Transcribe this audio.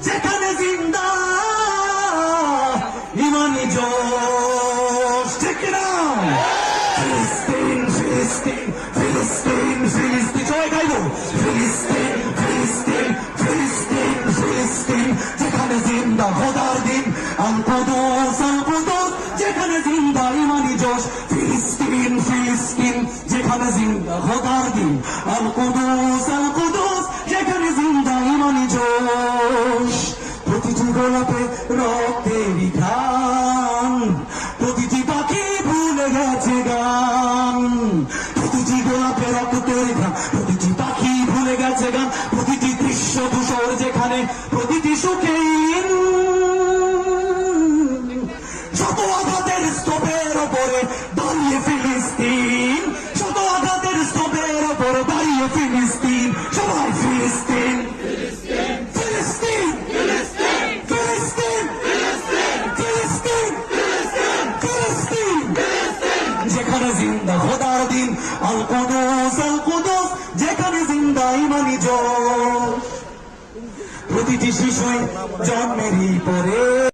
যেখানে জিন্দা ইমানি জোশ, ঠিক না? ফিলিস্তিন ফিলিস্তিন ফিলিস্তিন ফিলিস্তিন, সবাই গাইব ফিলিস্তিন ফিলিস্তিন ফিলিস্তিন ফিলিস্তিন, যেখানে জিন্দা খোদার দিন আল কুদুস আল কুদুস, যেখানে জিন্দা ইমানি জোশ। ফিলিস্তিন ফিলিস্তিন, যেখানে জিন্দা খোদার দিন আল কুদুস আল কুদুস, যেখানে জিন্দা ইমানি জোশ। প্রতিটি গোলাপে রক্তেরই ঘ্রাণ, প্রতিটি পাখি ভুলে গেছে গান। প্রতিটি গোলাপে রক্তের ঘ্রাণ, প্রতিটি পাখি ভুলে গেছে গান। প্রতিটি দৃশ্য ধূসর যেখানে, প্রতিটি সুখে শত আঘাতের স্তূপের ওপরে দাঁড়িয়ে ফিলিস্তিন, শত আঘাতের স্তূপের ওপরে দাঁড়িয়ে ফিলিস্তিন। সবাই ফিলিস্তিন ফিলিস্তিন ফিলিস্তিন ফিলিস্তিন ফিলিস্তিন, যেখানে জিন্দা খোদার দিন আল কুদুস আল কুদুস, যেখানে জিন্দা ইমানি জোশ। প্রতিটি শিশুই জন্মেরই পরে